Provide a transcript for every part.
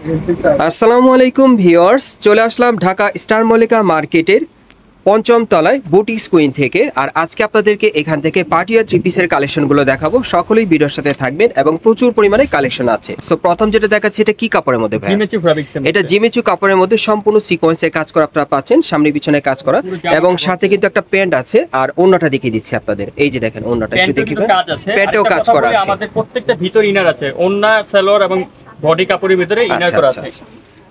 আসসালামু আলাইকুম ভিউয়ার্স, চলে আসলাম ঢাকা স্টার মল্লিকা মার্কেটের পঞ্চম তলায় বুটিক কুইন থেকে। আর আজকে আপনাদেরকে এখান থেকে পার্টিওয়ার থ্রি পিসের কালেকশনগুলো দেখাবো। সকলেই ভিডিওর সাথে থাকবেন এবং প্রচুর পরিমাণে কালেকশন আছে। সো প্রথম যেটা দেখাচ্ছি, এটা কি কাপড়ের মধ্যে ভাই? এটা জিমিচু কাপড়ের মধ্যে সম্পূর্ণ সিকোয়েন্সে কাজ করা আপনারা পাচ্ছেন, সামনে পিছনে কাজ করা, এবং সাথে কিন্তু একটা প্যান্ট আছে। আর ওন্নাটা দেখিয়ে দিচ্ছি আপনাদের, এই যে দেখেন ওন্নাটা একটু দেখিবেন, প্যান্টেও কাজ করা আছে। আমাদের প্রত্যেকটা ভিতর ইনার আছে, ওন্না সালোয়ার এবং বডি কাপড়ের ভিতরে ইনার করা আছে।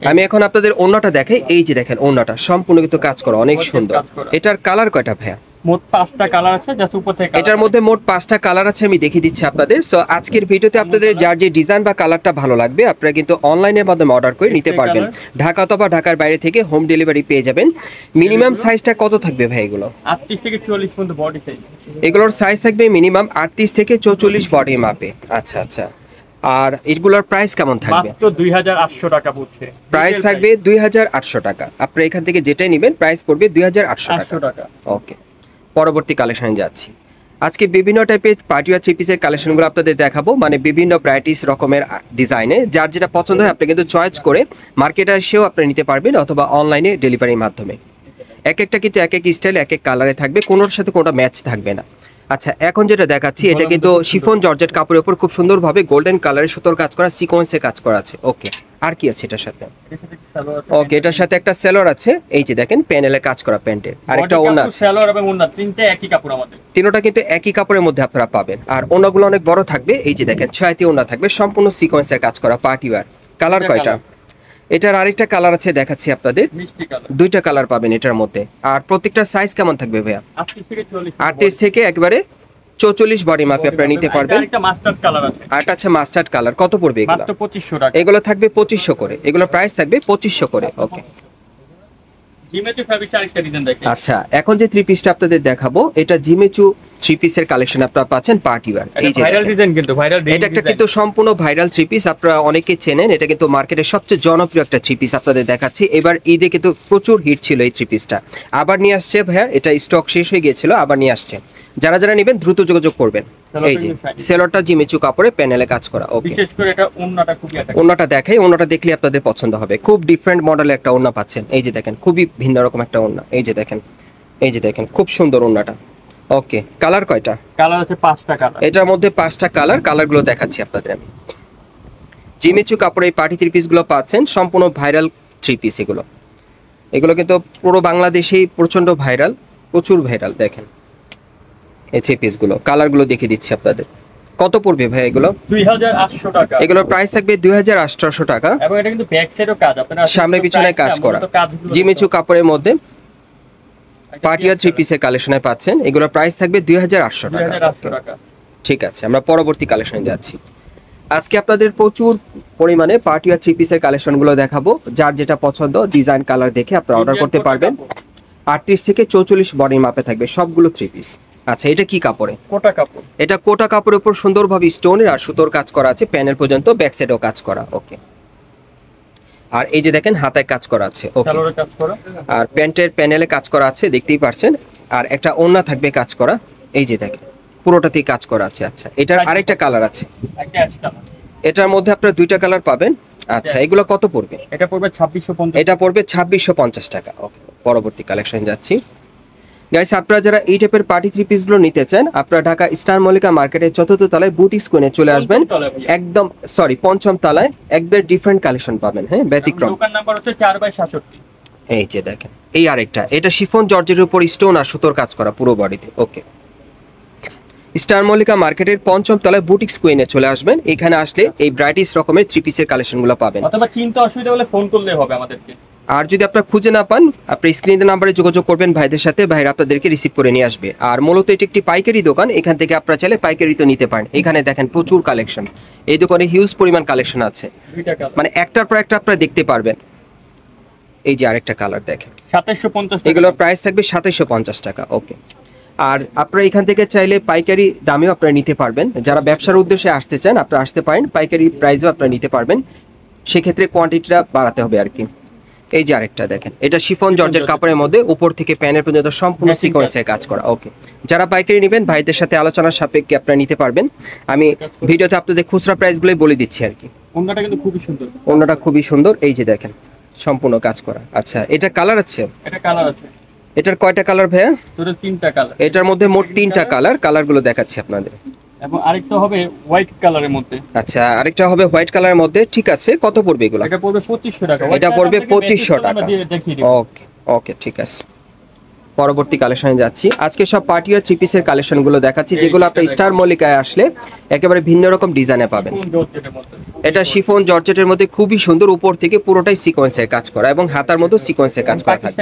আমি এখন আপনাদের ওন্নাটা দেখাই, এই যে দেখেন ওন্নাটা সম্পূর্ণ কিন্তু কাজ করা, অনেক সুন্দর। এটার কালার কয়টা ভাইয়া? মোট 5টা কালার আছে, জাস্ট উপর থেকে এটার মধ্যে মোট 5টা কালার আছে, আমি দেখিয়ে দিচ্ছি আপনাদের। সো আজকের ভিডিওতে আপনাদের যার যে ডিজাইন বা কালারটা ভালো লাগবে আপনারা কিন্তু অনলাইনের মাধ্যমে অর্ডার করে নিতে পারবেন। ঢাকা অথবা ঢাকার বাইরে থেকে হোম ডেলিভারি পেয়ে যাবেন। মিনিমাম সাইজটা কত থাকবে ভাই এগুলো? 38 থেকে 40 পর্যন্ত বডি সাইজ। এগুলোর সাইজ থাকবে মিনিমাম 38 থেকে 44 বডি মাপে। আচ্ছা আচ্ছা। আর এগুলোর প্রাইস কেমন থাকবে? মাত্র 2800 টাকা পড়ছে। প্রাইস থাকবে 2800 টাকা। আপনারা এখান থেকে যেটাই নেবেন প্রাইস পড়বে 2800 টাকা। ওকে, পরবর্তী কালেকশনে যাচ্ছি। আজকে বিভিন্ন টাইপের পার্টিওয়ার থ্রি পিসের কালেকশনগুলো আপনাদের দেখাবো, মানে বিভিন্ন ভ্যারাইটিস রকমের ডিজাইনে। যার যেটা পছন্দ হয় আপনি কিন্তু চয়েস করে মার্কেটে এসেও আপনি নিতে পারবেন অথবা অনলাইনে ডেলিভারির মাধ্যমে। এক একটা কিন্তু এক এক স্টাইল এক এক কালারে থাকবে, কোনোর সাথে কোনোটা ম্যাচ থাকবে না। আচ্ছা, এখন যেটা দেখাচ্ছি এটা কিন্তু শিফন জর্জেট কাপড়ের উপর খুব সুন্দরভাবে গোল্ডেন কালারের সুতোর কাজ করা, সিকোয়েন্সে কাজ করা আছে। ওকে, আর কি আছে এটার সাথে? ওকে, এটার সাথে একটা সেলর আছে, এই যে দেখেন প্যানেলে কাজ করা প্যান্টের, আর একটা ওন্না আছে। সেলর এবং ওন্না তিনটা একই কাপড়, আমাদের তিনটা কিন্তু একই কাপড়ের মধ্যে আপনারা পাবেন। আর ওন্নাগুলো অনেক বড় থাকবে, এই যে দেখেন ছয়টি ওন্না থাকবে, সম্পূর্ণ সিকোয়েন্সের কাজ করা পার্টিওয়ার। কালার কয়টা? এটার আরেকটা কালার আছে, দেখাচ্ছি আপনাদের। দুইটা কালার পাবেন এটার মধ্যে। আর প্রত্যেকটা সাইজ কেমন থাকবে ভাইয়া? 38 থেকে একবারে 44 বডি মাপে আপনারা নিতে পারবেন। একটা মাস্টার্ড কালার আছে, আর এটা আছে মাস্টার্ড কালার। কত পড়বে এগুলো? মাত্র 2500 টাকা। এগুলো থাকবে 2500 করে, এগুলো প্রাইস থাকবে 2500 করে। ওকে, জিমেচু ফ্যাব্রিক্স আরেকটা ডিজাইন দেখেন। আচ্ছা, এখন যে থ্রি পিসটা আপনাদের দেখাবো এটা জিমেচু থ্রি পিসের কালেকশন আপনারা পাচ্ছেন পার্টিওয়ার। এই যে ভাইরাল ডিজাইন, কিন্তু ভাইরাল ডিজাইন, এটা একটা কিন্তু সম্পূর্ণ ভাইরাল থ্রি পিস, আপনারা অনেকে চেনেন। এটা কিন্তু মার্কেটের সবচেয়ে জনপ্রিয় একটা থ্রি পিস আপনাদের দেখাচ্ছি। এবার ঈদে কিন্তু প্রচুর হিট ছিল এই থ্রি পিসটা, আবার নিয়ে আসছে ভাইয়া। এটা স্টক শেষ হয়ে গিয়েছিল, আবার নিয়ে আসছে। যারা যারা নেবেন দ্রুত যোগাযোগ করবেন। এই যে সেলরটা জিমেচু কাপড়ে প্যানেলে কাজ করা। ওকে, বিশেষ করে এটা ওন্নাটা খুবই অ্যাট্রাক্টিভ। ওন্নাটা দেখাই, ওন্নাটা দেখলে আপনাদের পছন্দ হবে। খুব ডিফারেন্ট মডেলের একটা ওন্না পাচ্ছেন, এই যে দেখেন খুবই ভিন্ন রকম একটা ওন্না। এই যে দেখেন, এই যে দেখেন খুব সুন্দর ওন্নাটা। ওকে, কালার কয়টা? কালার আছে 5টা কালার। এটার মধ্যে 5টা কালার, কালারগুলো দেখাচ্ছি আপনাদের আমি। জিমেচু কাপড়ে এই পার্টি থ্রি পিসগুলো পাচ্ছেন, সম্পূর্ণ ভাইরাল থ্রি পিস এগুলো। এগুলো কিন্তু পুরো বাংলাদেশেই প্রচন্ড ভাইরাল, প্রচুর ভাইরাল। দেখেন এই থ্রি পিসগুলো, কালারগুলো দেখিয়ে দিচ্ছি আপনাদের। কত পড়বে ভাই এগুলো? 2800 টাকা। এগুলোর প্রাইস থাকবে 2800 টাকা। এবং এটা কিন্তু ব্যাক সাইডও কাজ, আপনারা সামনে পিছনে কাজ করা জিমেচু কাপড়ের মধ্যে পার্টিওয়ার থ্রি পিসের কালেকশনে পাচ্ছেন। এগুলোর প্রাইস থাকবে 2800 টাকা। ঠিক আছে, আমরা পরবর্তী কালেকশনে যাচ্ছি। আজকে আপনাদের প্রচুর পরিমাণে পার্টিওয়ার থ্রি পিসের কালেকশনগুলো দেখাবো। যার যেটা পছন্দ ডিজাইন কালার দেখে আপনারা অর্ডার করতে পারবেন। 38 থেকে 44 বডির মাপে থাকবে সবগুলো থ্রি পিস। আচ্ছা, এটা কি কাপড়ে? কোটা কাপড়। এটা কোটা কাপড়ের উপর সুন্দরভাবে স্টোনের আর সুতোর কাজ করা আছে, প্যানেল পর্যন্ত, ব্যাক সাইডেও কাজ করা। ওকে, আর এই যে দেখেন হাতায় কাজ করা আছে। ওকে, আর প্যান্টের প্যানেলে কাজ করা আছে, দেখতেই পাচ্ছেন। আর একটা ওন্না থাকবে কাজ করা, এই যে দেখেন পুরোটাতেই কাজ করা আছে। আচ্ছা, এটার আরেকটা কালার আছে, এটার মধ্যে আপনারা দুইটা কালার পাবেন। আচ্ছা, এগুলো কত পড়বে? এটা পড়বে 2650। এটা পড়বে 2650 টাকা। ওকে, পরবর্তী কালেকশন যাচ্ছি। গাইস, আপনারা যারা এই টাইপের পার্টি থ্রি পিসগুলো নিতে চান আপনারা ঢাকা স্টার মল্লিকা মার্কেটের 4th তলায় বুটিক কুইনে চলে আসবেন। একদম সরি, 5ম তলায় একবার ডিফারেন্ট কালেকশন পাবেন। হ্যাঁ, ব্যতিক্রম। দোকান নাম্বার হচ্ছে 4/67। এই যে দেখেন, এই আরেকটা, এটা শিফন জর্জের উপর স্টোন আর সুতোর কাজ করা পুরো বডিতে। ওকে, স্টার মল্লিকা মার্কেটের 5ম তলায় বুটিক কুইনে চলে আসবেন। এখানে আসলে এই ভ্যারাইটিস রকমের থ্রি পিসের কালেকশনগুলো পাবেন। অথবা চিন্তা অসুবিধা হলে ফোন করলে হবে আমাদেরকে। আর যদি আপনারা খুঁজে না পান আপনি স্ক্রিনের নাম্বারে যোগাযোগ করবেন ভাইদের সাথে, ভাইরা আপনাদেরকে রিসিভ করে নিয়ে আসবে। আর মূলত এটি একটি পাইকারি দোকান, এখান থেকে আপনারা চাইলে পাইকারিতে নিতে পারেন। এখানে দেখেন প্রচুর কালেকশন, এই দোকানে হিউজ পরিমাণ কালেকশন আছে, মানে একটার পর একটা আপনারা দেখতে পারবেন। এই যে আরেকটা কালার দেখেন 2750, এগুলোর প্রাইস থাকবে 2750 টাকা। ওকে, আর আপনারা এখান থেকে চাইলে পাইকারি দামেও আপনারা নিতে পারবেন। যারা ব্যবসার উদ্দেশ্যে আসতে চান আপনারা আসতে পারেন, পাইকারি প্রাইসও আপনারা নিতে পারবেন। সেক্ষেত্রে কোয়ান্টিটিটা বাড়াতে হবে আর কি। এই যে আরেকটা দেখেন, এটা শিফন জর্জের কাপড়ের মধ্যে উপর থেকে প্যানেল পর্যন্ত সম্পূর্ণ সিকোয়েন্সে কাজ করা। ওকে, যারা পাইকারি নেবেন ভাইদের সাথে আলোচনার সাপেক্ষে আপনারা নিতে পারবেন। আমি ভিডিওতে আপনাদের খুচরা প্রাইসগুলোই বলে দিচ্ছি আর কি। ওন্নাটা কিন্তু খুবই সুন্দর। ওন্নাটা খুবই সুন্দর, এই যে দেখেন সম্পূর্ণ কাজ করা। আচ্ছা, এটা কালার আছে? এটা কালার আছে। এটার কয়টা কালার ভাইয়া? তোর তিনটা কালার। এটার মধ্যে মোট 3টা কালার, কালারগুলো দেখাচ্ছি আপনাদের। এবং আরেকটা হবে হোয়াইট কালারের মধ্যে। আচ্ছা, আরেকটা হবে হোয়াইট কালারের মধ্যে, ঠিক আছে। কত পড়বে এগুলো? এটা পড়বে 2500 টাকা। এটা পড়বে 2500 টাকা। দেখিয়ে দিই। ওকে ওকে, ঠিক আছে। পরবর্তী কালেকশনে যাচ্ছি। আজকে সব পার্টি আর থ্রি পিসের কালেকশনগুলো দেখাচ্ছি, যেগুলো আপনি স্টার মল্লিকায় আসলে একেবারে ভিন্ন রকম ডিজাইনে পাবেন। এটা শিফন জর্জেটের মধ্যে খুবই সুন্দর, উপর থেকে পুরোটাই সিকোয়েন্সের কাজ করা এবং হাতার মধ্যে সিকোয়েন্সের কাজ করা থাকবে।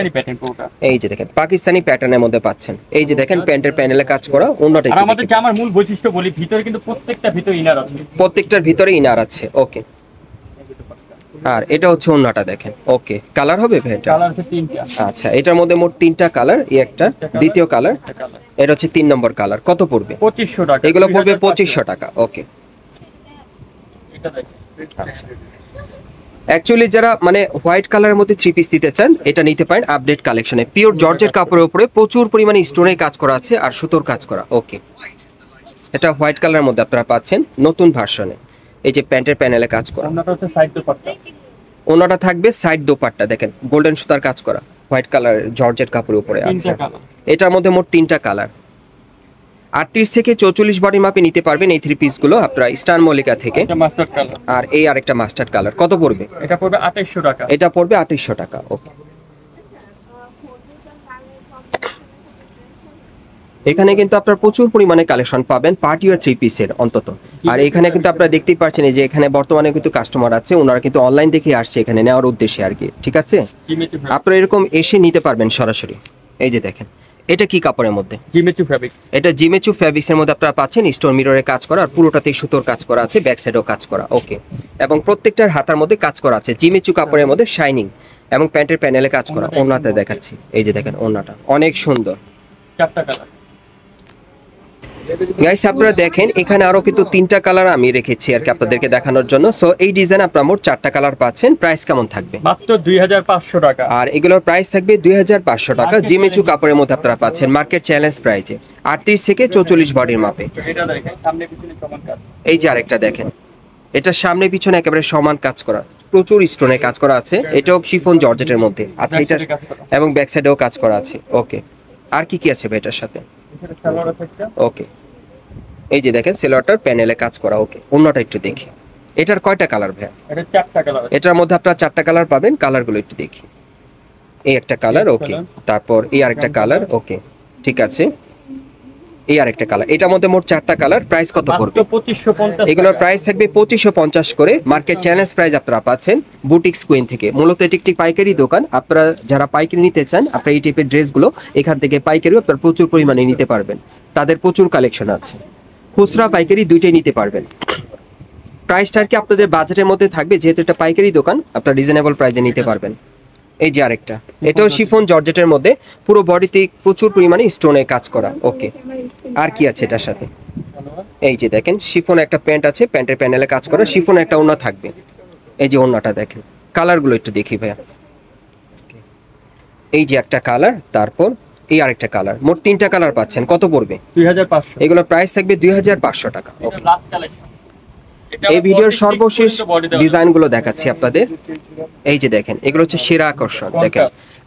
এই যে দেখেন পাকিস্তানি প্যাটার্নের মধ্যে পাচ্ছেন। এই যে দেখেন প্যান্টের প্যানেলে কাজ করা, অন্যটা আর আমাদের জামার মূল বৈশিষ্ট্য বলি, ভিতরে কিন্তু প্রত্যেকটার ভিতরে ইনার আছে। প্রত্যেকটার ভিতরে ইনার আছে। ওকে, আর এটা হচ্ছে অন্যটা দেখেন। ওকে, কালার হবে ভাই এটা? কালার আছে 3টা। আচ্ছা, এটার মধ্যে মোট 3টা কালার, এই একটা, দ্বিতীয় কালার, এটা হচ্ছে 3 নম্বর কালার। কত পড়বে? 2500 টাকা। এগুলো পড়বে 2500 টাকা। ওকে, এটা দেখেন। আচ্ছা, অ্যাকচুয়ালি যারা মানে হোয়াইট কালারের মধ্যে থ্রি পিস দিতে চান, এটা নিতে পারেন আপডেট কালেকশনে। পিওর জর্জেট কাপড়ের উপরে প্রচুর পরিমাণে স্টোনের কাজ করা আছে আর সুতোর কাজ করা। ওকে, এটা হোয়াইট কালারের মধ্যে আপনারা পাচ্ছেন নতুন ভার্সনে। এই যে প্যান্টের প্যানেলে কাজ করা, ওন্নাটা হচ্ছে সাইড দোপাট্টা। ওনাটা থাকবে সাইড দোপাট্টা, দেখেন গোল্ডেন সুতার কাজ করা হোয়াইট কালার জর্জেট কাপড়ের উপরে আছে। এটার মধ্যে মোট 3টা কালার। 38 থেকে 44 বডি মাপে নিতে পারবেন এই থ্রি পিস গুলো আপনারা স্টার মল্লিকা থেকে। এটা মাস্টার্ড কালার। আর এই আরেকটা মাস্টার্ড কালার। কত পড়বে? এটা পড়বে 2800 টাকা। এটা পড়বে 2800 টাকা। ওকে, এখানে কিন্তু আপনারা প্রচুর পরিমাণে কালেকশন পাবেন পার্টি আর থ্রি পিসের অন্তত। আর এখানে কিন্তু আপনারা দেখতেই পাচ্ছেন যে এখানে বর্তমানে কিন্তু কাস্টমার আছে, ওনারা কিন্তু অনলাইন দেখে আসছে এখানে নেওয়ার উদ্দেশ্যে আর কি, ঠিক আছে। আপনারা এরকম এসে নিতে পারবেন সরাসরি। এই যে দেখেন, এটা কি কাপড়ের মধ্যে? জিমেচু ফ্যাব্রিক। এটা জিমেচু ফ্যাব্রিক্সের মধ্যে আপনারা পাচ্ছেন স্টোন মিররের কাজ করা, আর পুরোটাতেই সুতোর কাজ করা আছে, ব্যাক সাইডেও কাজ করা। ওকে, এবং প্রত্যেকটার হাতার মধ্যে কাজ করা আছে জিমেচু কাপড়ের মধ্যে শাইনিং, এবং প্যান্টের প্যানেলে কাজ করা। ওন্নাতে দেখাচ্ছি, এই যে দেখেন ওন্নাটা অনেক সুন্দর। 4টা কালার। গাইস আপনারা দেখেন এখানে আরো কিন্তু 3টা কালার আমি রেখেছি আর কি আপনাদেরকে দেখানোর জন্য। সো এই ডিজাইন আপনারা মোট 4টা কালার পাচ্ছেন। প্রাইস কেমন থাকবে? মাত্র 2500 টাকা। আর এগুলোর প্রাইস থাকবে 2500 টাকা। জিমেচু কাপড়ের মধ্যে আপনারা পাচ্ছেন মার্কেট চ্যালেঞ্জ প্রাইসে 38 থেকে 44 বডির মাপে। এটা দেখেন সামনে পিছনে সমান কাজ। এই যে আরেকটা দেখেন, এটা সামনে পিছনে একেবারে সমান কাজ করা, প্রচুর স্টোনের কাজ করা আছে। এটাও শিফন জর্জেটের মধ্যে আছে এটা, এবং ব্যাক সাইডেও কাজ করা আছে। ওকে, আর কি কি আছে ভাই এটার সাথে? এটা সালোয়ার আছে একটা। ওকে, এই যে দেখেন সেলোয়ারটার প্যানেলে কাজ করা। ওকে, অন্যটা একটু দেখি। এটার কয়টা কালার ভাই? এটা 4টা কালার। এটার মধ্যে আপনারা 4টা কালার পাবেন। কালারগুলো একটু দেখি। এই একটা কালার। ওকে, তারপর এই আরেকটা কালার। ওকে, ঠিক আছে, এই আরেকটা কালার। এটার মধ্যে মোট 4টা কালার। প্রাইস কত পড়বে? 2550। এগুলোর প্রাইস থাকবে 2550 করে। মার্কেট চ্যালেঞ্জ প্রাইস আপনারা পাচ্ছেন বুটিক্স কুইন থেকে। মূলত এটি একটি পাইকারি দোকান। আপনারা যারা পাইকারি নিতে চান, আপনারা এই টাইপের ড্রেসগুলো এখান থেকে পাইকারি আপনারা প্রচুর পরিমাণে নিতে পারবেন। তাদের প্রচুর কালেকশন আছে, খুচরা পাইকারি দুইটাই নিতে পারবেন। প্রাইসটা আর কি আপনাদের বাজেটের মধ্যে থাকবে, যেহেতু এটা পাইকারি দোকান আপনারা রিজনেবল প্রাইসে নিতে পারবেন। এই যে আরেকটা, এটাও শিফন জর্জেটের মধ্যে, পুরো বডিতে প্রচুর পরিমাণে স্টোনে কাজ করা। ওকে, আর কি আছে এটার সাথে? এই যে দেখেন শিফন একটা প্যান্ট আছে, প্যান্টের প্যানেলে কাজ করা, শিফন একটা ওড়না থাকবে। এই যে ওড়নাটা দেখেন, কালারগুলো একটু দেখি ভাইয়া। এই যে একটা কালার, তারপর এই আরেকটা কালার, মোট 3টা কালার পাচ্ছেন। কত পড়বে? 2500। এগুলো প্রাইস থাকবে 2500 টাকা। এটা লাস্ট কালেকশন। এই ভিডিওর সর্বশেষ ডিজাইনগুলো দেখাচ্ছি আপনাদের। এই যে দেখেন, এগুলো হচ্ছে সেরা আকর্ষণ। দেখেন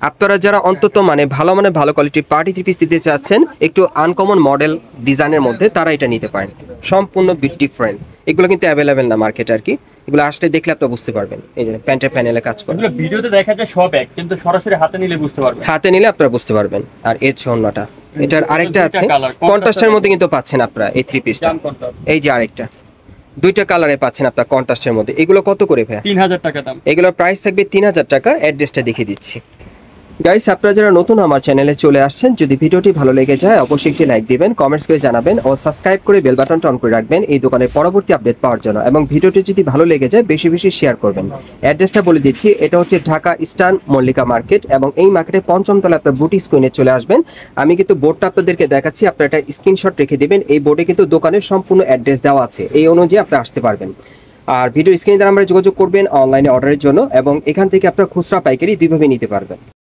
আপনারা যারা অন্তত মানে ভালো কোয়ালিটির পার্টি থ্রি পিস দিতে চাচ্ছেন একটু আনকমন মডেল ডিজাইনের মধ্যে, তারা এটা নিতে পারেন। সম্পূর্ণ ডিফারেন্ট, এগুলো কিন্তু অ্যাভেলেবেল না মার্কেটে আর কি। এগুলো আসলে দেখলে আপনারা বুঝতে পারবেন। এই যে প্যান্টের প্যানেলে কাজ করে, এগুলো ভিডিওতে দেখা যায় সব এক, কিন্তু সরাসরি হাতে নিলে বুঝতে পারবেন। হাতে নিলে আপনারা বুঝতে পারবেন। আর এই ছন্নটা, এটার আরেকটা আছে কন্ট্রাস্টের মধ্যে কিন্তু পাচ্ছেন আপনারা এই থ্রি পিসটা। এই যে আরেকটা, 2টা কালারে পাচ্ছেন আপনারা কন্ট্রাস্টের মধ্যে। এগুলো কত করে ভাই? 3000 টাকা দাম। এগুলোর প্রাইস থাকবে 3000 টাকা। অ্যাড্রেসটা দেখিয়ে দিচ্ছি। গাইস আপনারা যারা নতুন আমার চ্যানেলে চলে আসছেন, যদি ভিডিওটি ভালো লেগে যায় অবশ্যই একটি লাইক দিবেন, কমেন্টস করে জানাবেন ও সাবস্ক্রাইব করে বেল বাটনটা অন করে রাখবেন এই দোকানের পরবর্তী আপডেট পাওয়ার জন্য। এবং ভিডিওটি যদি ভালো লেগে যায় বেশি বেশি শেয়ার করবেন। অ্যাড্রেসটা বলে দিচ্ছি, এটা হচ্ছে ঢাকা ইস্টার্ন মল্লিকা মার্কেট, এবং এই মার্কেটে 5ম তলায় আপনার বুটিক্স কুইনে চলে আসবেন। আমি কিন্তু বোর্ডটা আপনাদেরকে দেখাচ্ছি, আপনারা একটা স্ক্রিনশট রেখে দিবেন। এই বোর্ডে কিন্তু দোকানের সম্পূর্ণ অ্যাড্রেস দেওয়া আছে, এই অনুযায়ী আপনারা আসতে পারবেন। আর ভিডিও স্ক্রিনে দ্বারা আমরা যোগাযোগ করবেন অনলাইনে অর্ডারের জন্য, এবং এখান থেকে আপনারা খুচরা পাইকারি দুইভাবে নিতে পারবেন।